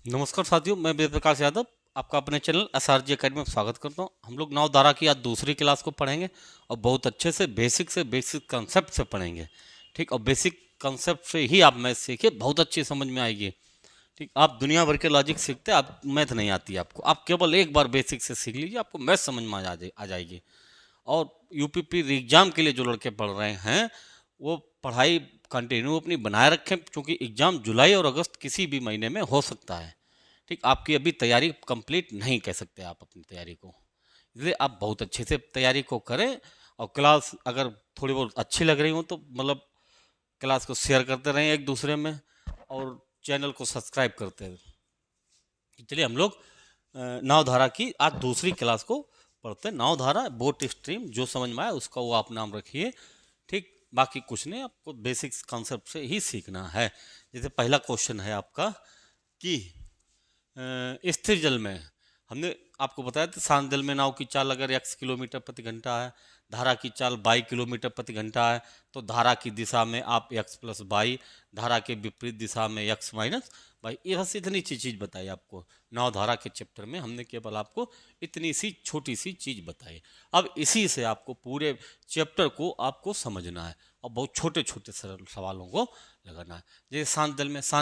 नमस्कार साथियों, मैं वेद प्रकाश यादव आपका अपने चैनल SRG अकेडमी में स्वागत करता हूं। हम लोग नवधारा की आज दूसरी क्लास को पढ़ेंगे और बहुत अच्छे से बेसिक कंसेप्ट से पढ़ेंगे। ठीक, और बेसिक कंसेप्ट से ही आप मैथ सीखिए, बहुत अच्छी समझ में आएगी। ठीक, आप दुनिया भर के लॉजिक सीखते हैं, आप मैथ नहीं आती आपको, आप केवल एक बार बेसिक से सीख लीजिए, आपको मैथ समझ में आ जाएगी। और यूपीपी एग्जाम के लिए जो लड़के पढ़ रहे हैं वो पढ़ाई कंटिन्यू अपनी बनाए रखें, क्योंकि एग्जाम जुलाई और अगस्त किसी भी महीने में हो सकता है। ठीक, आपकी अभी तैयारी कंप्लीट नहीं कह सकते आप अपनी तैयारी को, इसलिए आप बहुत अच्छे से तैयारी को करें। और क्लास अगर थोड़ी बहुत अच्छी लग रही हो तो मतलब क्लास को शेयर करते रहें एक दूसरे में, और चैनल को सब्सक्राइब करते रहें। चलिए हम लोग नवधारा की आज दूसरी क्लास को पढ़ते हैं। नवधारा बोट स्ट्रीम, जो समझ में आए उसका वो आप नाम रखिए। ठीक, बाकी कुछ नहीं, आपको बेसिक्स कॉन्सेप्ट से ही सीखना है। जैसे पहला क्वेश्चन है आपका कि स्थिर जल में हमने आपको बताया था, शांत जल में नाव की चाल अगर x किलोमीटर प्रति घंटा है, धारा की चाल y किलोमीटर प्रति घंटा है, तो धारा की दिशा में आप x प्लस वाई, धारा के विपरीत दिशा में x माइनस वाई। ये बस इतनी सी चीज़ बताई आपको। नौ धारा के चैप्टर में हमने केवल आपको इतनी सी छोटी सी चीज़ बताई। अब इसी से आपको पूरे चैप्टर को आपको समझना है और बहुत छोटे छोटे सरल सवालों को लगाना है। जैसे शांत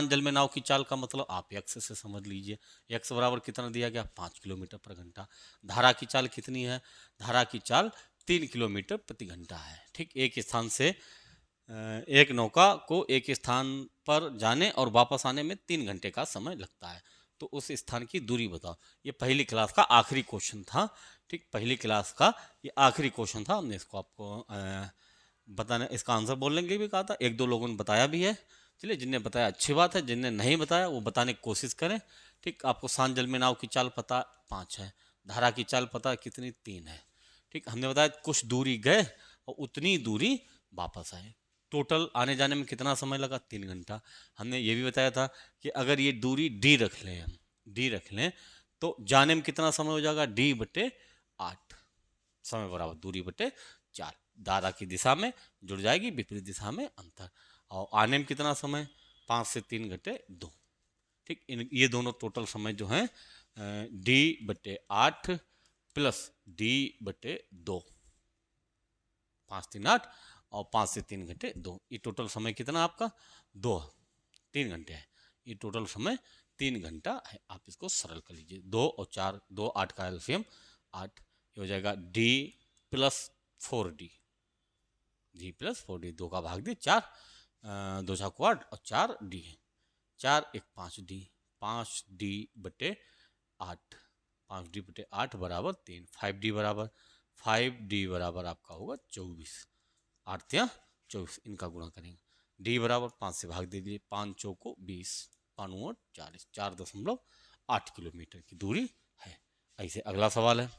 जल में नाव की चाल का मतलब आप एक्स से समझ लीजिए। एक्स बराबर कितना दिया गया, 5 किलोमीटर पर घंटा। धारा की चाल कितनी है, धारा की चाल 3 किलोमीटर प्रति घंटा है। ठीक, एक स्थान से एक नौका को एक स्थान पर जाने और वापस आने में 3 घंटे का समय लगता है, तो उस स्थान की दूरी बताओ। ये पहली क्लास का आखिरी क्वेश्चन था। ठीक, पहली क्लास का ये आखिरी क्वेश्चन था। हमने इसको आपको बताने, इसका आंसर बोलने के लिए भी कहा था, एक दो लोगों ने बताया भी है। चलिए, जिनने बताया अच्छी बात है, जिनने नहीं बताया वो बताने की कोशिश करें। ठीक, आपको शांत जल में नाव की चाल पता 5 है, धारा की चाल पता कितनी 3 है। ठीक, हमने बताया कुछ दूरी गए और उतनी दूरी वापस आए, टोटल आने जाने में कितना समय लगा, 3 घंटा। हमने ये भी बताया था कि अगर ये दूरी डी रख लें, हम डी रख लें, तो जाने में कितना समय हो जाएगा, D/8, समय बराबर दूरी बटे 4। धारा की दिशा में जुड़ जाएगी, विपरीत दिशा में अंतर। और आने में कितना समय, 5 से 3 घंटे 2। ठीक, इन ये दोनों टोटल समय जो है D/8 प्लस D/2, 5×3 = 8 और 5 से 3 घंटे 2, ये टोटल समय कितना आपका 2 3 घंटे है। ये टोटल समय 3 घंटा है। आप इसको सरल कर लीजिए, 2 और 4, 2 8 का एल्सियम 8, ये हो जाएगा D+4D, D+4D, 2 का भाग दी 4, 2×4 और 4D है, 4×1 = 5D, 5D/8, 5D/8 बराबर 3, 5D बराबर आपका होगा 24, 8×3 = 24, इनका गुणा करेंगे। D बराबर 5 से भाग दे दीजिए, 5×4 = 20, 5×9 = 40, 4.8 किलोमीटर की दूरी है। ऐसे अगला सवाल है।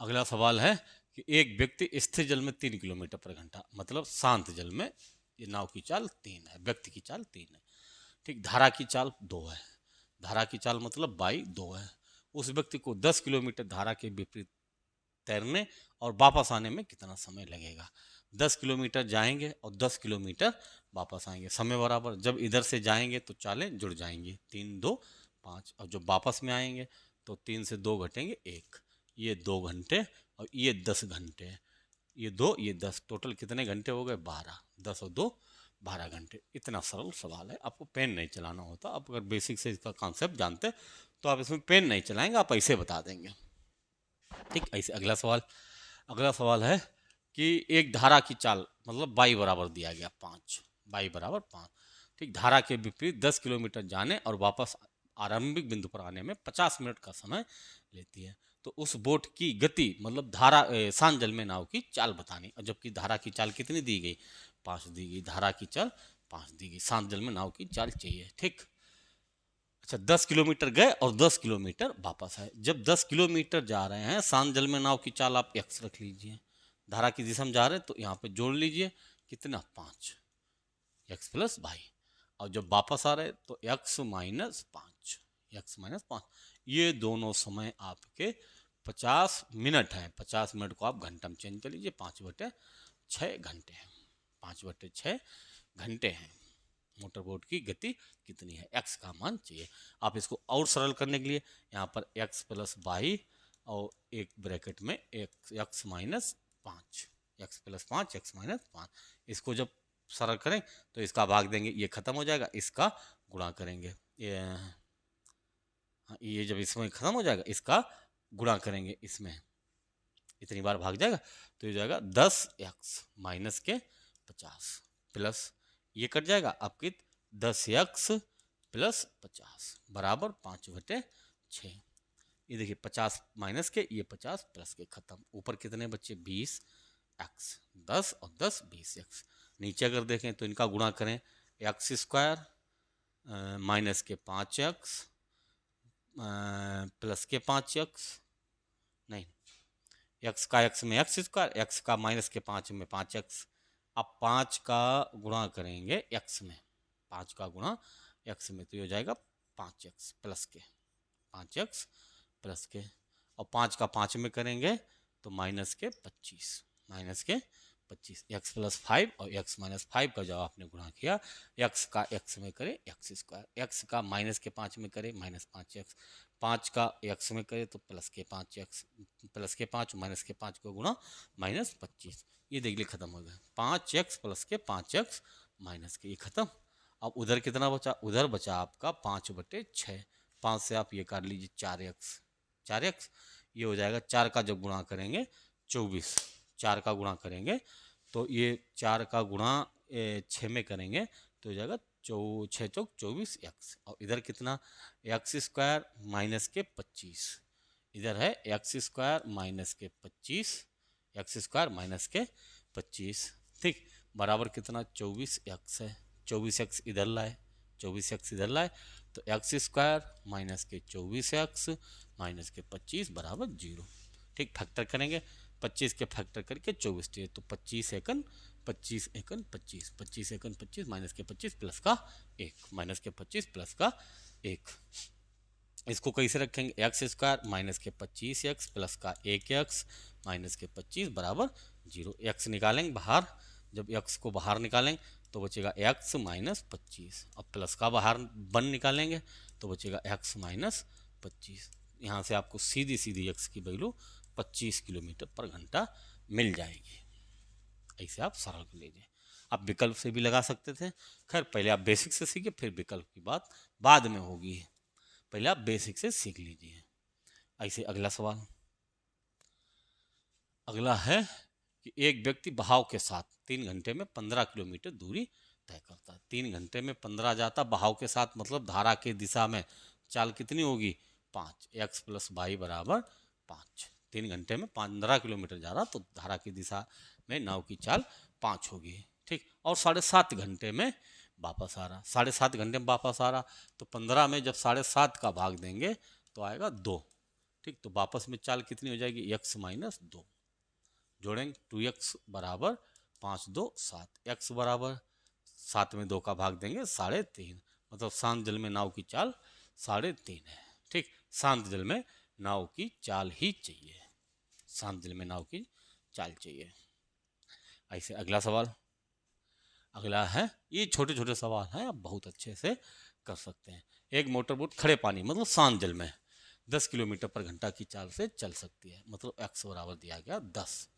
अगला सवाल है कि एक व्यक्ति स्थिर जल में 3 किलोमीटर पर घंटा, मतलब शांत जल में ये नाव की चाल 3 है, व्यक्ति की चाल 3 है। ठीक, धारा की चाल 2 है, धारा की चाल मतलब बाई 2 है। उस व्यक्ति को 10 किलोमीटर धारा के विपरीत तैरने और वापस आने में कितना समय लगेगा। 10 किलोमीटर जाएंगे और 10 किलोमीटर वापस आएंगे, समय बराबर। जब इधर से जाएंगे तो चालें जुड़ जाएंगी, 3×2 = 5, और जब वापस में आएंगे तो 3 से 2 घटेंगे 1, ये 2 घंटे और ये 10 घंटे, ये 2 ये 10, टोटल कितने घंटे हो गए, 12, 10 और 2 12 घंटे। इतना सरल सवाल है, आपको पेन नहीं चलाना होता। आप अगर बेसिक से इसका कॉन्सेप्ट जानते तो आप इसमें पेन नहीं चलाएंगे, आप ऐसे बता देंगे। ठीक, ऐसे अगला सवाल है कि एक धारा की चाल मतलब बाई बराबर दिया गया 5, बाई बराबर 5। ठीक, धारा के विपरीत 10 किलोमीटर जाने और वापस आरंभिक बिंदु पर आने में 50 मिनट का समय लेती है, तो उस बोट की गति मतलब शांत जल में नाव की चाल बतानी। और जबकि धारा की चाल कितनी दी गई, 5 दी गई, धारा की चाल 5 दी गई, शांत जल में नाव की चाल चाहिए। ठीक, अच्छा, 10 किलोमीटर गए और 10 किलोमीटर वापस आए। जब 10 किलोमीटर जा रहे हैं शांत जल में नाव की चाल आप x रख लीजिए, धारा की दिशा में जा रहे हैं तो यहाँ पे जोड़ लीजिए कितना, 5, x + y, और जब वापस आ रहे तो x-5, ये दोनों समय आपके 50 मिनट हैं। 50 मिनट को आप घंटा में चेंज कर लीजिए, 5/6 घंटे हैं, 5/6 घंटे हैं। मोटर बोट की गति कितनी है, x का मान चाहिए। आप इसको और सरल करने के लिए यहाँ पर x प्लस वाई और एक ब्रैकेट में x minus 5, x plus 5 x minus 5, इसको जब सरल करें तो इसका भाग देंगे, ये खत्म हो जाएगा, इसका गुणा करेंगे, ये जब इसमें खत्म हो जाएगा इसका गुणा करेंगे, इसमें इतनी बार भाग जाएगा तो ये जाएगा 10x माइनस के 50 प्लस ये कट जाएगा आपकी 10x प्लस 50 बराबर 5/6। ये देखिए 50 माइनस के, ये 50 प्लस के, खत्म। ऊपर कितने बच्चे 20x, 10 और 10 20x। नीचे अगर देखें तो इनका गुणा करें, एक्स स्क्वायर माइनस के 5x प्लस के 5x, नहीं, x का x में एक्स स्क्वायर, x का माइनस के 5 में 5x। अब 5 का गुणा करेंगे x में, 5 का गुणा x में तो ये हो जाएगा 5x प्लस के, 5x प्लस के, और 5 का 5 में करेंगे तो माइनस के 25, माइनस के 25, x प्लस 5 और x माइनस 5 का जब आपने गुणा किया, x का x में करे एक्स स्क्वायर, x का माइनस के 5 में करे माइनस 5x, 5 का x में करे तो प्लस के 5x, प्लस के 5 माइनस के 5 को गुणा माइनस 25। ये देख लीजिए खत्म हो गया, 5x प्लस के 5x माइनस के, ये खत्म। अब उधर कितना बचा, उधर बचा आपका 5/6, 5 से आप ये काट लीजिए 4x, 4x, ये हो जाएगा 4 का जब गुणा करेंगे 24, 4 का गुणा करेंगे तो ये 4 का गुणा 6 में करेंगे तो हो जाएगा 6 चौक 24x, और इधर कितना एक्स स्क्वायर माइनस के 25, इधर है एक्स स्क्वायर माइनस के 25, एक्स स्क्वायर माइनस के 25, ठीक, बराबर कितना 24x है, 24x इधर लाए, 24x इधर लाए तो एक्स स्क्वायर माइनस के 24x माइनस के 25 बराबर 0, ठीक। फैक्टर करेंगे, 25 के फैक्टर करके 24 दिए तो 25 एकन 25 एकन 25, 25 एकन 25 माइनस के 25 प्लस का 1, माइनस के 25 प्लस का 1। इसको कैसे रखेंगे, एक्स स्क्वायर माइनस के 25x प्लस का 1x माइनस के 25 बराबर 0। x निकालेंगे बाहर, जब x को बाहर निकालेंगे तो बचेगा x माइनस 25, अब प्लस का बाहर 1 निकालेंगे तो बचेगा x माइनस 25। यहाँ से आपको सीधी सीधी x की वैल्यू 25 किलोमीटर पर घंटा मिल जाएगी। ऐसे आप सरल कर लीजिए। आप विकल्प से भी लगा सकते थे, खैर पहले आप बेसिक से सीखिए, फिर विकल्प की बात बाद में होगी, पहले आप बेसिक से सीख लीजिए। ऐसे अगला सवाल, अगला है कि एक व्यक्ति बहाव के साथ 3 घंटे में 15 किलोमीटर दूरी तय करता है। 3 घंटे में 15 जाता, बहाव के साथ मतलब धारा की दिशा में चाल कितनी होगी 5, x प्लस वाई बराबर 5। 3 घंटे में 15 किलोमीटर जा रहा तो धारा की दिशा में नाव की चाल 5 होगी, ठीक। और 7.5 घंटे में वापस आ रहा, 7.5 घंटे में वापस आ रहा तो 15 में जब 7.5 का भाग देंगे तो आएगा 2, ठीक। तो वापस में चाल कितनी हो जाएगी x माइनस 2, जोड़ेंगे 2x बराबर 5 2 7, x बराबर 7 में 2 का भाग देंगे 3.5, मतलब शांत जल में नाव की चाल 3.5 है, ठीक। शांत जल में नाव की चाल ही चाहिए, शांत जल में नाव की चाल चाहिए। ऐसे अगला सवाल, अगला है, ये छोटे छोटे सवाल हैं, आप बहुत अच्छे से कर सकते हैं। एक मोटर बोट खड़े पानी मतलब शांत जल में 10 किलोमीटर पर घंटा की चाल से चल सकती है, मतलब x बराबर दिया गया 10,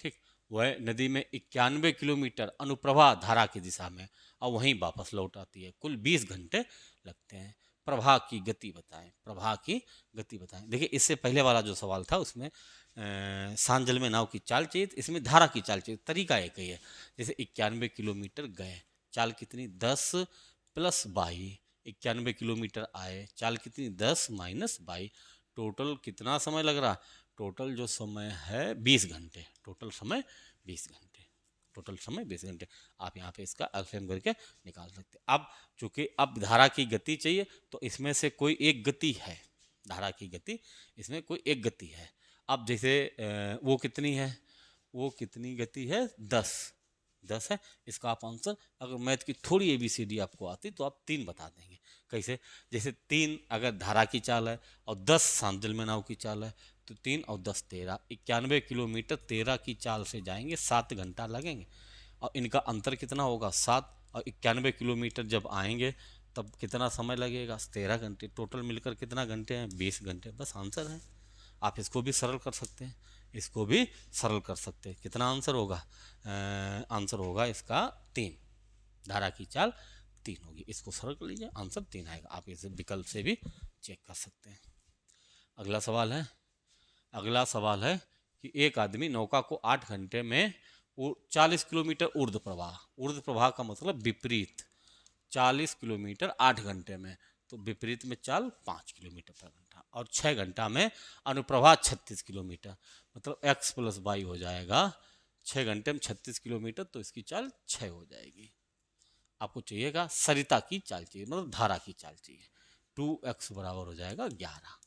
ठीक। वह नदी में 91 किलोमीटर अनुप्रवाह धारा की दिशा में और वहीं वापस लौट आती है, कुल 20 घंटे लगते हैं। प्रवाह की गति बताएं, प्रवाह की गति बताएं। देखिए इससे पहले वाला जो सवाल था उसमें शांत जल में नाव की चाल चाहिए, इसमें धारा की चाल चाहिए, तरीका एक ही है। जैसे 91 किलोमीटर गए, चाल कितनी 10 प्लस 22, 91 किलोमीटर आए, चाल कितनी 10 माइनस 22, टोटल कितना समय लग रहा, टोटल जो समय है 20 घंटे, टोटल समय 20 घंटे, टोटल समय 20 घंटे। आप यहाँ पे इसका एलसीएम करके निकाल सकते हैं। अब चूंकि अब धारा की गति चाहिए तो इसमें से कोई एक गति है, धारा की गति इसमें कोई एक गति है। अब जैसे वो कितनी है, वो कितनी गति है 10 है, इसका आप आंसर, अगर मैथ की थोड़ी ABCD आपको आती तो आप 3 बता देंगे। कैसे, जैसे 3 अगर धारा की चाल है और 10 शांत जल में नाव की चाल है तो 3 और 10 13, 91 किलोमीटर 13 की चाल से जाएंगे, 7 घंटा लगेंगे। और इनका अंतर कितना होगा 7, और 91 किलोमीटर जब आएंगे तब कितना समय लगेगा 13 घंटे। टोटल मिलकर कितना घंटे हैं 20 घंटे। बस आंसर है। आप इसको भी सरल कर सकते हैं, इसको भी सरल कर सकते हैं। कितना आंसर होगा? आंसर होगा इसका 3। धारा की चाल 3 होगी। इसको सरल कर लीजिए, आंसर 3 आएगा। आप इसे विकल्प से भी चेक कर सकते हैं। अगला सवाल है, अगला सवाल है कि एक आदमी नौका को 8 घंटे में 40 किलोमीटर ऊर्ध्व प्रवाह, ऊर्ध्व प्रवाह का मतलब विपरीत, 40 किलोमीटर 8 घंटे में, तो विपरीत में चाल 5 किलोमीटर पर घंटा, और 6 घंटा में अनुप्रवाह 36 किलोमीटर, मतलब x + y हो जाएगा। 6 घंटे में 36 किलोमीटर, तो इसकी चाल 6 हो जाएगी। आपको चाहिएगा सरिता की चाल चाहिए, मतलब धारा की चाल चाहिए। 2x बराबर हो जाएगा 11,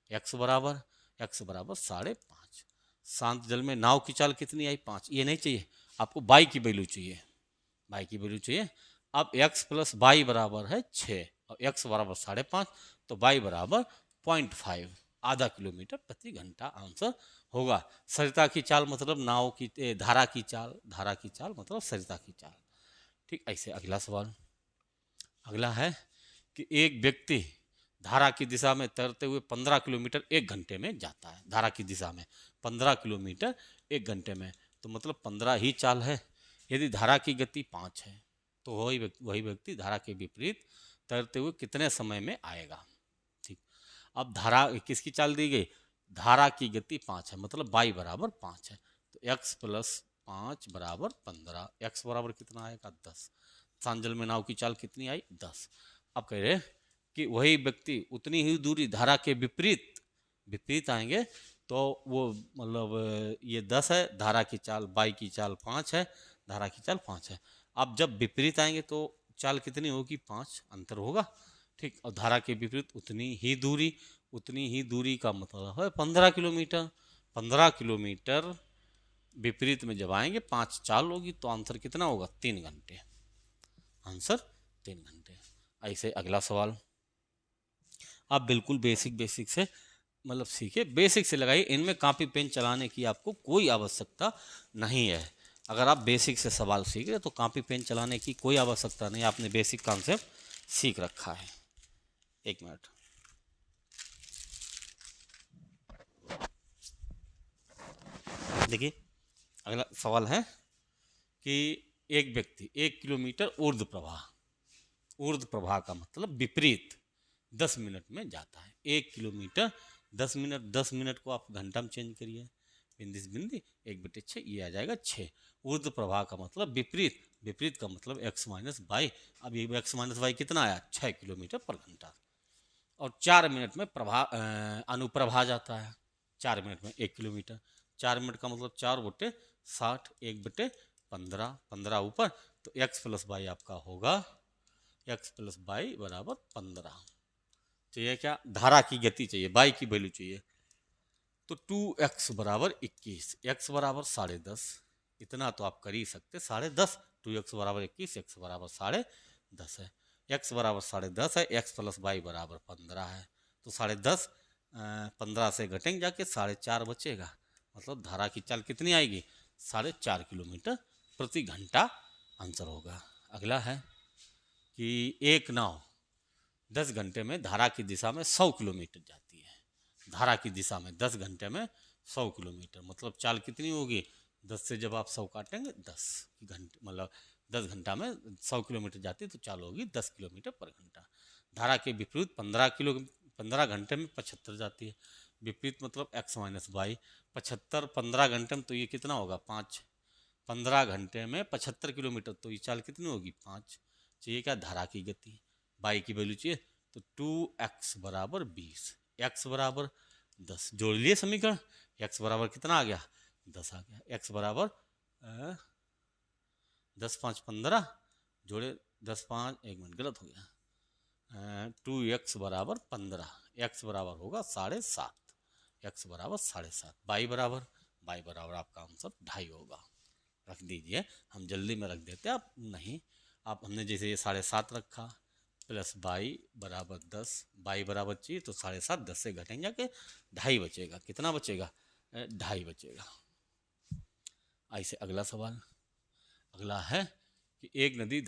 x बराबर 5.5। शांत जल में नाव की चाल कितनी आई 5, ये नहीं चाहिए आपको, y की वैल्यू चाहिए, y की वैल्यू चाहिए। अब x + y बराबर है 6 और x बराबर 5.5, तो y बराबर 0.5, आधा किलोमीटर प्रति घंटा आंसर होगा। सरिता की चाल मतलब नाव की, धारा की चाल, धारा की चाल मतलब सरिता की चाल। ठीक, ऐसे अगला सवाल, अगला है कि एक व्यक्ति धारा की दिशा में तैरते हुए 15 किलोमीटर 1 घंटे में जाता है। धारा की दिशा में 15 किलोमीटर 1 घंटे में, तो मतलब 15 ही चाल है। यदि धारा की गति 5 है तो वही व्यक्ति धारा के विपरीत तैरते हुए कितने समय में आएगा? ठीक, अब धारा किसकी चाल दी गई? धारा की गति 5 है, मतलब y बराबर 5 है, तो x + 5 बराबर 15। x बराबर कितना आएगा 10। सांजल में नाव की चाल कितनी आई 10। अब कह रहे कि वही व्यक्ति उतनी ही दूरी धारा के विपरीत आएंगे, तो वो मतलब ये 10 है, धारा की चाल, y की चाल 5 है, धारा की चाल 5 है। अब जब विपरीत आएंगे तो चाल कितनी होगी 5, अंतर होगा। ठीक, और धारा के विपरीत उतनी ही दूरी का मतलब है 15 किलोमीटर। 15 किलोमीटर विपरीत में जब आएंगे 5 चाल होगी, तो आंसर कितना होगा 3 घंटे, आंसर 3 घंटे। ऐसे अगला सवाल, आप बिल्कुल बेसिक से मतलब सीखिए, बेसिक से लगाइए, इनमें कॉपी पेन चलाने की आपको कोई आवश्यकता नहीं है। अगर आप बेसिक से सवाल सीख रहे तो कॉपी पेन चलाने की कोई आवश्यकता नहीं, आपने बेसिक कॉन्सेप्ट सीख रखा है। 1 मिनट, देखिए अगला सवाल है कि एक व्यक्ति 1 किलोमीटर ऊर्ध्व प्रवाह का मतलब विपरीत 10 मिनट में जाता है। 1 किलोमीटर 10 मिनट, 10 मिनट को आप घंटा में चेंज करिए, बिंदी से बिंदी 1/6, ये आ जाएगा 6। ऊर्ध्व प्रवाह का मतलब विपरीत का मतलब x - y। अब ये x - y कितना आया 6 किलोमीटर पर घंटा, और 4 मिनट में अनुप्रभा जाता है। 4 मिनट में 1 किलोमीटर, 4 मिनट का मतलब 4/60, 1/15, 15 ऊपर, तो x + y आपका होगा, x + y बराबर 15। चाहिए क्या? धारा की गति चाहिए, y की वैल्यू चाहिए, तो 2x बराबर 21, x बराबर 10.5, इतना तो आप कर ही सकते 10.5। 2x बराबर 21, x बराबर 10.5 है, x बराबर 10.5 है, x + y बराबर 15 है, तो 10.5 15 से घटेंगे जाके 4.5 बचेगा, मतलब धारा की चाल कितनी आएगी 4.5 किलोमीटर प्रति घंटा, आंसर होगा। अगला है कि एक नाव 10 घंटे में धारा की दिशा में 100 किलोमीटर जाती है। धारा की दिशा में 10 घंटे में 100 किलोमीटर, मतलब चाल कितनी होगी 10 से जब आप 100 काटेंगे 10 घंटे, मतलब 10 घंटा में 100 किलोमीटर जाती है, तो चाल होगी 10 किलोमीटर पर घंटा। धारा के विपरीत 15 घंटे में 75 जाती है। विपरीत मतलब x - y, 75 15 घंटे में, तो ये कितना होगा 5। 15 घंटे में 75 किलोमीटर, तो ये चाल कितनी होगी 5। चाहिए क्या? धारा की गति, y की वैल्यू चाहिए, तो 2x बराबर 20, x बराबर 10, जोड़ लिए समीकरण, x बराबर कितना आ गया 10 आ गया। x बराबर 10 5 15, जोड़े 10 5, 1 मिनट गलत हो गया, 2x बराबर 15, x बराबर होगा 7.5, x बराबर 7.5, y बराबर आपका आंसर 2.5 होगा। रख दीजिए, हम जल्दी में रख देते हैं, आप नहीं, आप हमने जैसे ये 7.5 रखा, प्लस y बराबर 10, y बराबर चाहिए तो 7.5, 10 से घटेंगे कि 2.5 बचेगा, कितना बचेगा 2.5 बचेगा। ऐसे अगला सवाल, अगला है कि एक नदी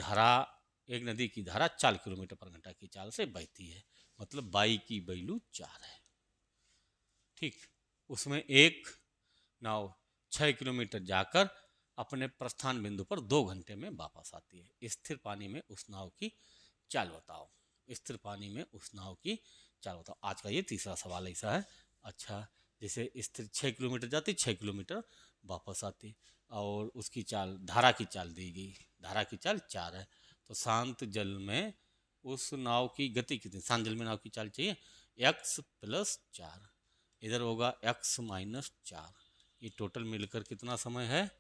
की धारा 4 किलोमीटर पर घंटा की चाल से बहती है, मतलब बाई की वैल्यू 4 है। ठीक, उसमें एक नाव 6 किलोमीटर जाकर अपने प्रस्थान बिंदु पर 2 घंटे में वापस आती है। स्थिर पानी में उस नाव की चाल बताओ। स्थिर पानी में उस नाव की चाल बताओ। आज का ये तीसरा सवाल ऐसा है। अच्छा, जैसे स्थिर 6 किलोमीटर जाती, 6 किलोमीटर वापस आती, और उसकी चाल, धारा की चाल दी गई, धारा की चाल 4 है। तो शांत जल में उस नाव की गति कितनी, शांत जल में नाव की चाल चाहिए x+4, इधर होगा x-4। ये टोटल मिलकर कितना समय है,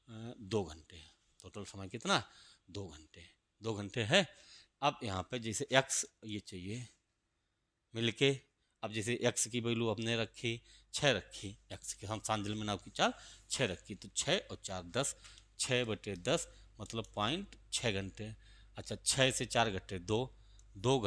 2 घंटे। टोटल समय कितना, 2 घंटे, 2 घंटे है। अब यहाँ पे जैसे x ये चाहिए मिलके, अब जैसे x की वैल्यू हमने रखी 6 रखी, x के हम शांत जल में नाव की चाल 6 रखी, तो 6 और 4 10, 6/10 मतलब 0.6 घंटे। अच्छा, 6 से 4 घटे 2, 2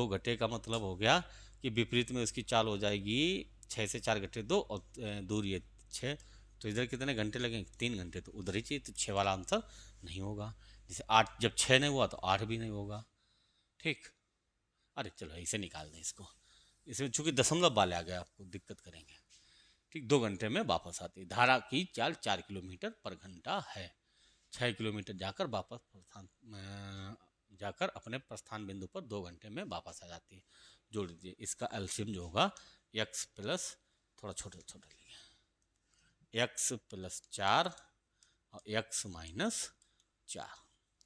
घटे का मतलब हो गया कि विपरीत में उसकी चाल हो जाएगी 6 से 4 घटे 2, और दूरी है 6, तो इधर कितने घंटे लगेंगे, 3 घंटे, तो उधर ही चाहिए, तो 6 वाला आंसर नहीं होगा। जैसे 8, जब 6 नहीं हुआ तो 8 भी नहीं होगा। ठीक, अरे चलो ऐसे निकाल दें इसको, इसमें चूंकि दशमलव वाले आ गए आपको दिक्कत करेंगे। ठीक, 2 घंटे में वापस आती है। धारा की चाल 4 किलोमीटर पर घंटा है। 6 किलोमीटर जाकर वापस जाकर अपने प्रस्थान बिंदु पर 2 घंटे में वापस आ जाती है। जोड़ दीजिए, इसका एलसीएम जो होगा x प्लस, थोड़ा छोटा छोटा लिखिए, x+4 और x-4,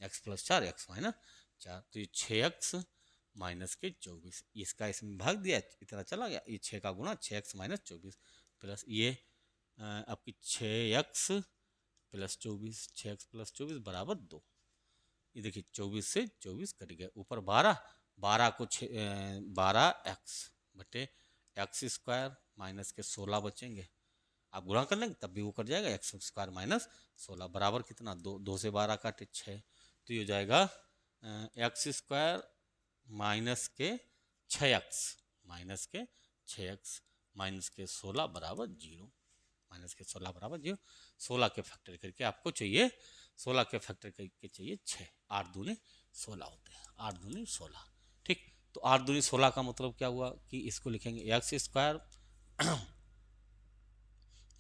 x+4 x-4, तो ये 6x माइनस के 24, इसका इसमें भाग दिया, इतना चला गया, ये 6 का गुणा 6x-24 प्लस ये आपकी 6x+24, 6x+24 बराबर 2। ये देखिए 24 से 24 कट गया, ऊपर 12, 12 को 12x/x² माइनस के 16 बचेंगे। आप गुणा कर लेंगे तब भी वो कट जाएगा, x² माइनस 16 बराबर कितना, 2, 2 से 12 काटे 6, तो ये हो जाएगा x² माइनस के 6x माइनस के 6x माइनस के 16 बराबर 0, माइनस के 16 बराबर 0। 16 के फैक्टर करके आपको चाहिए, 16 के फैक्टर करके चाहिए 6, 8 दूनी 16 होते हैं, 8 दूनी 16। ठीक, तो 8 दूनी 16 का मतलब क्या हुआ कि इसको लिखेंगे x²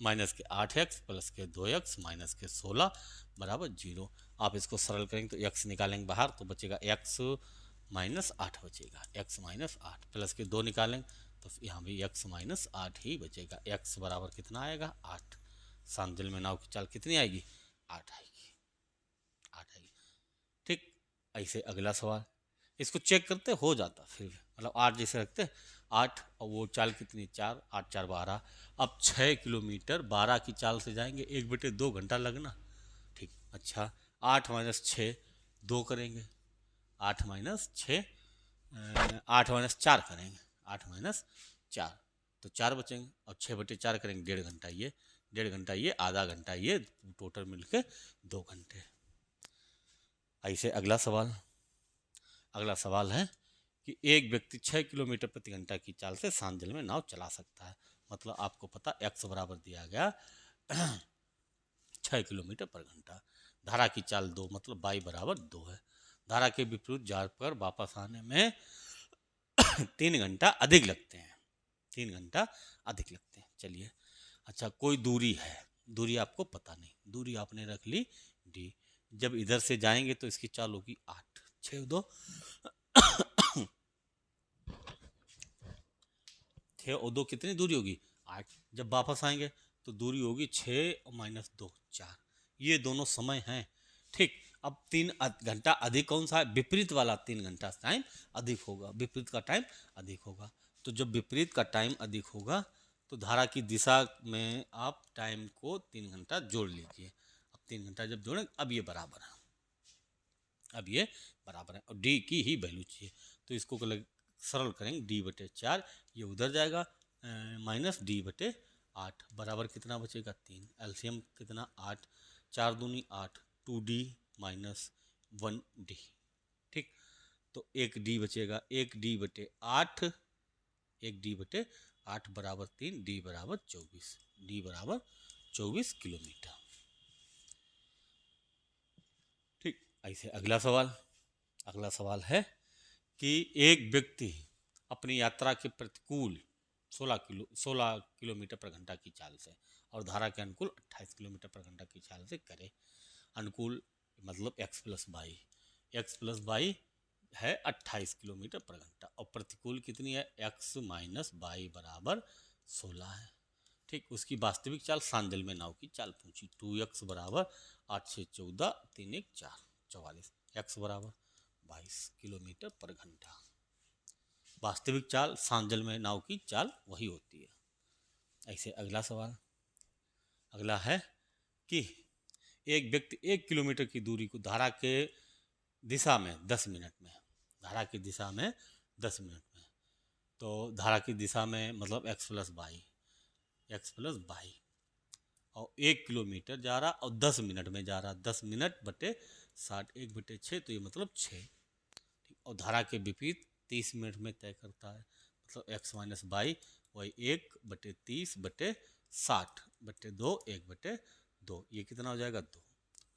माइनस के 8x प्लस के 2x माइनस के 16 बराबर 0। आप इसको सरल करेंगे तो x निकालेंगे बाहर तो बचेगा x-8 बचेगा, x-8 प्लस के 2 निकालेंगे तो यहाँ भी x-8 ही बचेगा। x बराबर कितना आएगा, 8। शांत जल में नाव की चाल कितनी आएगी, 8 आएगी, 8 आएगी। ठीक, ऐसे अगला सवाल, इसको चेक करते हो जाता, फिर मतलब 8 जैसे रखते 8 और वो चाल कितनी 4, 8 4 12। अब 6 किलोमीटर 12 की चाल से जाएंगे, 1/2 घंटा लगना। ठीक, अच्छा 8 माइनस 6 2 करेंगे, 8 माइनस 6 8 माइनस 4 करेंगे, 8 माइनस 4 तो 4 बचेंगे, और 6/4 करेंगे 1.5 घंटा, ये 1.5 घंटा, ये आधा घंटा, ये टोटल मिलके 2 घंटे। ऐसे अगला सवाल है कि एक व्यक्ति 6 किलोमीटर प्रति घंटा की चाल से शांत जल में नाव चला सकता है। मतलब आपको पता x बराबर दिया गया 6 किलोमीटर पर घंटा, धारा की चाल 2 मतलब y बराबर 2 है। धारा के विपरीत जार पर वापस आने में 3 घंटा अधिक लगते हैं, 3 घंटा अधिक लगते हैं। चलिए, अच्छा कोई दूरी है, दूरी आपको पता नहीं, दूरी आपने रख ली d, जब इधर से जाएंगे तो इसकी चाल होगी 8, 6 2 6 और 2 कितनी दूरी होगी, 8। जब वापस आएंगे तो दूरी होगी 6 माइनस 2 4, ये दोनों समय हैं। ठीक, अब 3 घंटा अधिक कौन सा है, विपरीत वाला 3 घंटा टाइम अधिक होगा, विपरीत का टाइम अधिक होगा। तो जब विपरीत का टाइम अधिक होगा तो धारा की दिशा में आप टाइम को 3 घंटा जोड़ लीजिए। अब 3 घंटा जब जोड़ें, अब ये बराबर है, अब ये बराबर है, और डी की ही वैल्यू चाहिए, तो इसको सरल करेंगे, d/4 ये उधर जाएगा, माइनस d/8 बराबर कितना बचेगा 3, एलसीएम कितना 8, 4 दूनी 8, 2d माइनस 1d। ठीक, तो 1d बचेगा, 1d/8, 1d/8 बराबर 3, d बराबर 24, d बराबर 24 किलोमीटर। ऐसे अगला सवाल है कि एक व्यक्ति अपनी यात्रा के प्रतिकूल 16 किलोमीटर पर घंटा की चाल से और धारा के अनुकूल 28 किलोमीटर पर घंटा की चाल से करे। अनुकूल मतलब एक्स प्लस बाई है 28 किलोमीटर पर घंटा और प्रतिकूल कितनी है x माइनस बाई बराबर 16 है। ठीक, उसकी वास्तविक चाल सांजल में नाव की चाल पूछी। 2x बराबर 8 6 14 3 1 4 44, x बराबर 22 किलोमीटर पर घंटा। वास्तविक चाल सांजल में नाव की चाल वही होती है। ऐसे अगला है कि एक व्यक्ति 1 किलोमीटर की दूरी को धारा के दिशा में 10 मिनट में, धारा की दिशा में 10 मिनट में, तो धारा की दिशा में मतलब x प्लस बाई और 1 किलोमीटर जा रहा और 10 मिनट में जा रहा। 10 मिनट बटे 60 1 बटे 6, तो ये मतलब 6। ठीक, और धारा के विपरीत 30 मिनट में तय करता है, मतलब x माइनस बाई वही 1 बटे 30 बटे 60 बटे 2 1 बटे 2, ये कितना हो जाएगा 2।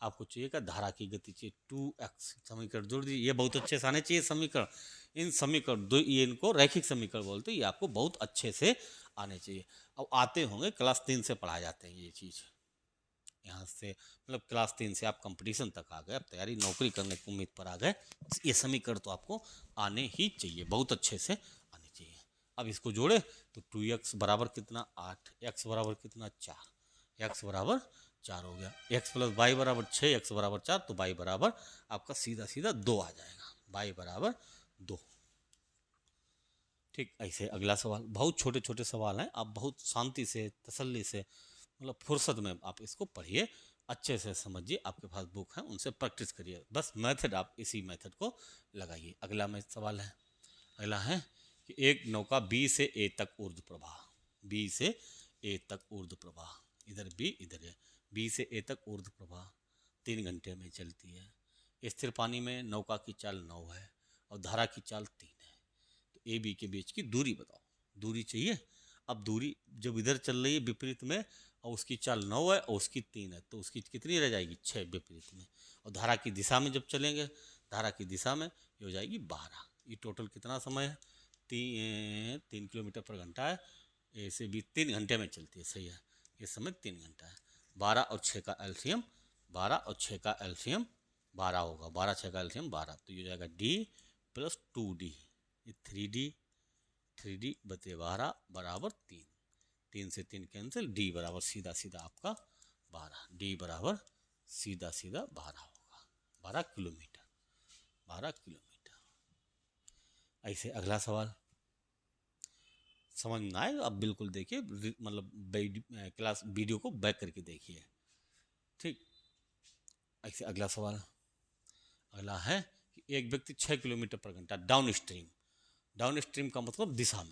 आपको चाहिए का धारा की गति चाहिए 2x। समीकरण जोड़ दीजिए, ये बहुत अच्छे से आने चाहिए समीकरण। इन समीकरण दो, ये इनको रैखिक समीकरण बोलते हैं, ये आपको बहुत अच्छे से आने चाहिए। अब आते होंगे क्लास 3 से पढ़ाए जाते हैं ये चीज़, यहाँ से मतलब क्लास 3 से आप कंपटीशन तक आ गए, अब तैयारी नौकरी करने की उम्मीद पर आ गए, ये समीकरण तो आपको आने ही चाहिए, बहुत अच्छे से आने चाहिए। अब इसको जोड़े तो 2x बराबर कितना 8, x बराबर कितना 4, x बराबर 4 हो गया। x प्लस बाई बराबर 6, x बराबर 4, तो बाई बराबर आपका सीधा सीधा 2 आ जाएगा, बाई बराबर 2। ठीक, ऐसे अगला सवाल, बहुत छोटे छोटे सवाल हैं, आप बहुत शांति से तसल्ली से मतलब फुर्सत में आप इसको पढ़िए, अच्छे से समझिए, आपके पास बुक है उनसे प्रैक्टिस करिए, बस मेथड आप इसी मेथड को लगाइए। अगला में सवाल है, अगला है कि एक नौका बी से ए तक ऊर्ध्व प्रवाह, बी से ए तक ऊर्ध्व प्रवाह, इधर बी इधर है, बी से ए तक ऊर्ध्व प्रवाह 3 घंटे में चलती है। स्थिर पानी में नौका की चाल 9 है और धारा की चाल 3 है, तो ए बी के बीच की दूरी बताओ। दूरी चाहिए। अब दूरी जब इधर चल रही है विपरीत में और उसकी चाल 9 है और उसकी 3 है, तो उसकी कितनी रह जाएगी 6 विपरीत में। और धारा की दिशा में जब चलेंगे, धारा की दिशा में ये हो जाएगी 12। ये टोटल कितना समय है 3 किलोमीटर पर घंटा है, ऐसे भी 3 घंटे में चलती है, सही है, ये समय 3 घंटा है। 12 और 6 का एलसीएम 12 और 6 का एलसीएम 12 होगा, 12 6 का एलसीएम 12, तो ये हो जाएगा डी प्लस 2d, ये 3d बते 12 बराबर 3, 3 से 3 कैंसिल, डी बराबर सीधा सीधा आपका 12, डी बराबर सीधा सीधा 12 होगा, 12 किलोमीटर, 12 किलोमीटर। ऐसे अगला सवाल समझ में आए अब बिल्कुल देखिए, मतलब क्लास वीडियो को बैक करके देखिए। ठीक, ऐसे अगला सवाल, अगला है कि एक व्यक्ति 6 किलोमीटर पर घंटा डाउन स्ट्रीम का मतलब दिशा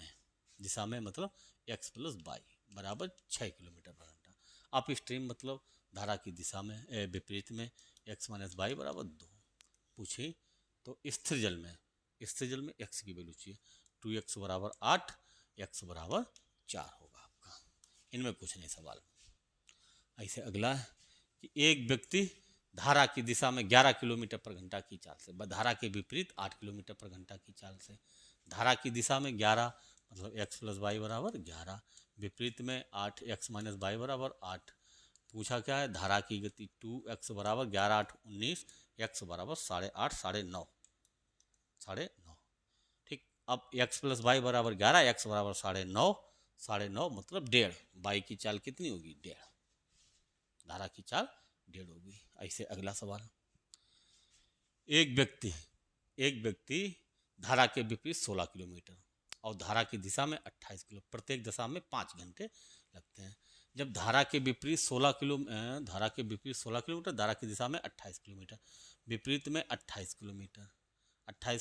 में मतलब x प्लस बाई बराबर 6 किलोमीटर पर घंटा। अप स्ट्रीम मतलब धारा की दिशा में विपरीत में x माइनस बाई बराबर 2 पूछे। तो स्थिर जल में x की वैल्यू चाहिए, 2x बराबर 8, x बराबर 4 होगा आपका, इनमें कुछ नहीं सवाल। ऐसे अगला है कि एक व्यक्ति धारा की दिशा में 11 किलोमीटर पर घंटा की चाल से, धारा के विपरीत 8 किलोमीटर पर घंटा की चाल से, धारा की दिशा में 11 मतलब x प्लस बाई बराबर 11, विपरीत में 8 x माइनस बाई बराबर 8। पूछा क्या है, धारा की गति 2x बराबर 11 8 19, x बराबर 8.5 9.5। ठीक, अब x प्लस बाई बराबर 11, x बराबर 9.5 मतलब 1.5, बाई की चाल कितनी होगी 1.5, धारा की चाल 1.5 होगी। ऐसे अगला सवाल, एक व्यक्ति धारा के विपरीत 16 किलोमीटर और धारा की दिशा में 28 किलो, प्रत्येक दिशा में 5 घंटे लगते हैं। जब धारा के विपरीत 16 किलोमीटर, धारा की दिशा में 28 किलोमीटर, विपरीत में 28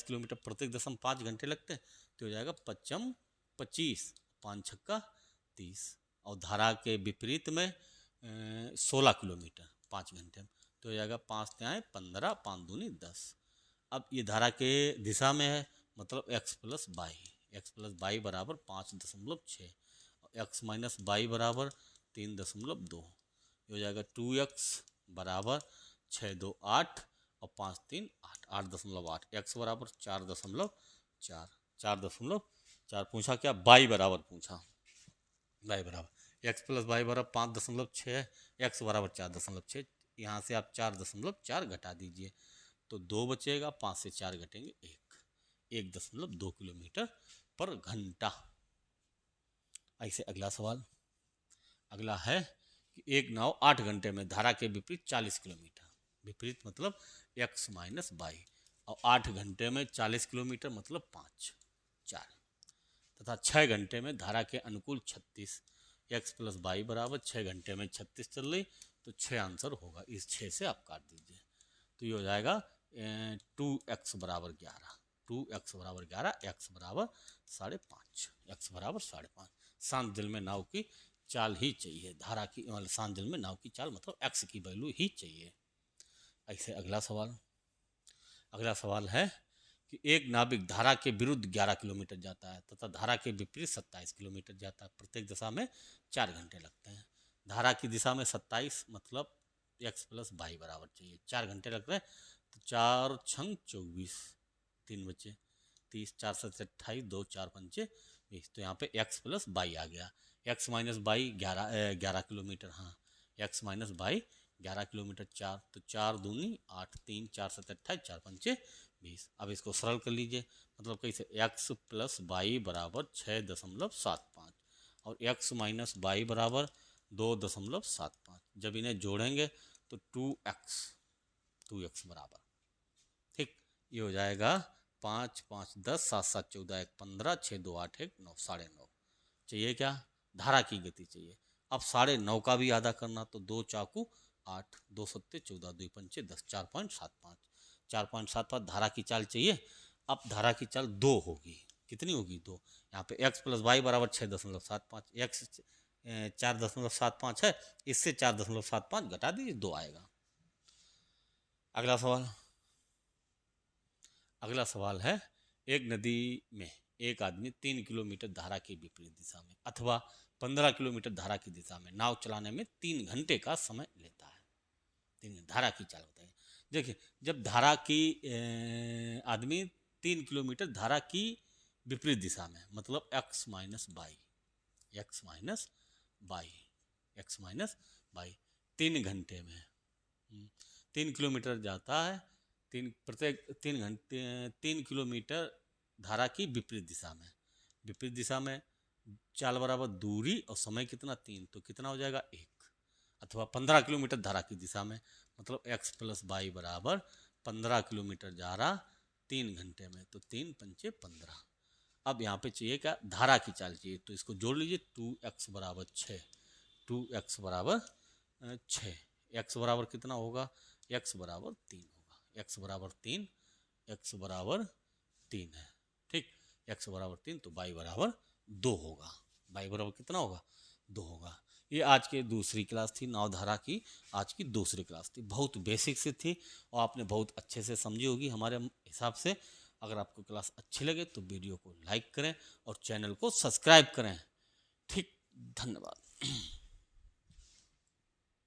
किलोमीटर प्रत्येक दिशा में 5 घंटे लगते हैं, तो हो जाएगा 5 25 5 छक्का 30, और धारा के विपरीत में 16 किलोमीटर 5 घंटे में, तो हो जाएगा 5 तिहाई 15 5 दूनी 10। अब ये धारा के दिशा में है मतलब x प्लस बाई बराबर 5.6 और x माइनस बाई बराबर 3.2, हो जाएगा 2x बराबर 6 2 8 और 5 3 8, 8.8, x बराबर 4.4, 4.4 पूछा क्या, y बराबर पूछा, y बराबर x प्लस वाई बराबर 5.6 है, x बराबर 4.6, यहाँ से आप 4.4 घटा दीजिए तो 2 बचेगा, 5 से 4 घटेंगे 1.2 किलोमीटर पर घंटा। ऐसे अगला सवाल, अगला है कि एक नाव 8 घंटे में धारा के विपरीत 40 किलोमीटर, विपरीत मतलब x माइनस वाई, और 8 घंटे में 40 किलोमीटर मतलब 5 4, तथा 6 घंटे में धारा के अनुकूल 36, x प्लस वाई बराबर 6 घंटे में 36 चल रही, तो 6 आंसर होगा, इस 6 से आप काट दीजिए तो ये हो जाएगा 2x बराबर 11, 2x बराबर 11, x बराबर 5.5, x बराबर 5.5। शांत जल में नाव की चाल ही चाहिए, धारा की मतलब शांत जल में नाव की चाल मतलब x की वैल्यू ही चाहिए। ऐसे अगला सवाल, अगला सवाल है कि एक नाविक धारा के विरुद्ध 11 किलोमीटर जाता है तथा धारा के विपरीत 27 किलोमीटर जाता है, प्रत्येक दिशा में 4 घंटे लगते हैं। धारा की दिशा में 27 मतलब x प्लस वाई बराबर चाहिए, 4 घंटे लग रहे हैं, तो 4 छंग 24, 3 बचे 30, 4 7 28, 2 4 5 20, तो यहाँ पे x प्लस वाई आ गया, x माइनस वाई 11 किलोमीटर, हाँ x माइनस वाई 11 किलोमीटर 4, तो 4 दूनी 8, 3 4 7 28, 4 5 20। अब इसको सरल कर लीजिए, मतलब कैसे, x प्लस वाई बराबर 6.75 और x माइनस वाई बराबर 2.75, जब इन्हें जोड़ेंगे तो 2x बराबर, ठीक, ये हो जाएगा 5 5 10, 7 7 14, 1 15, 6 2 8 1 9, 9.5 चाहिए क्या, धारा की गति चाहिए। अब 9.5 का भी आधा करना, तो 2 चाकू 8, 2 सत्ते 14, 2 पंचे 10, 4.75, 4.75 धारा की चाल चाहिए। अब धारा की चाल 2 होगी, कितनी होगी 2, यहाँ पे x प्लस वाई बराबर 6.75, x 4.75 है, इससे 4.75 घटा दीजिए 2 आएगा। अगला सवाल, अगला सवाल है एक नदी में एक आदमी 3 किलोमीटर धारा के विपरीत दिशा में अथवा 15 किलोमीटर धारा की दिशा में नाव चलाने में 3 घंटे का समय लेता है। 3 धारा की चाल बताइए। देखिए, जब धारा की आदमी 3 किलोमीटर धारा की विपरीत दिशा में मतलब x minus by, x minus by, x minus by 3 घंटे में 3 किलोमीटर जाता है, प्रत्येक 3 घंटे 3 किलोमीटर धारा की विपरीत दिशा में, विपरीत दिशा में चाल बराबर दूरी और समय कितना 3, तो कितना हो जाएगा 1, अथवा 15 किलोमीटर धारा की दिशा में मतलब x प्लस वाई बराबर 15 किलोमीटर जा रहा 3 घंटे में, तो 3 पंचे 15। अब यहाँ पे चाहिए क्या, धारा की चाल चाहिए, तो इसको जोड़ लीजिए 2x बराबर 6, 2x बराबर 6, x बराबर कितना होगा, x बराबर 3 होगा, x बराबर 3, x बराबर 3 है, ठीक, x बराबर 3, तो y बराबर 2 होगा, y बराबर कितना होगा 2 होगा। ये आज की दूसरी क्लास थी, नावधारा की आज की दूसरी क्लास थी, बहुत बेसिक से थी और आपने बहुत अच्छे से समझी होगी हमारे हिसाब से। अगर आपको क्लास अच्छी लगे तो वीडियो को लाइक करें और चैनल को सब्सक्राइब करें, ठीक, धन्यवाद।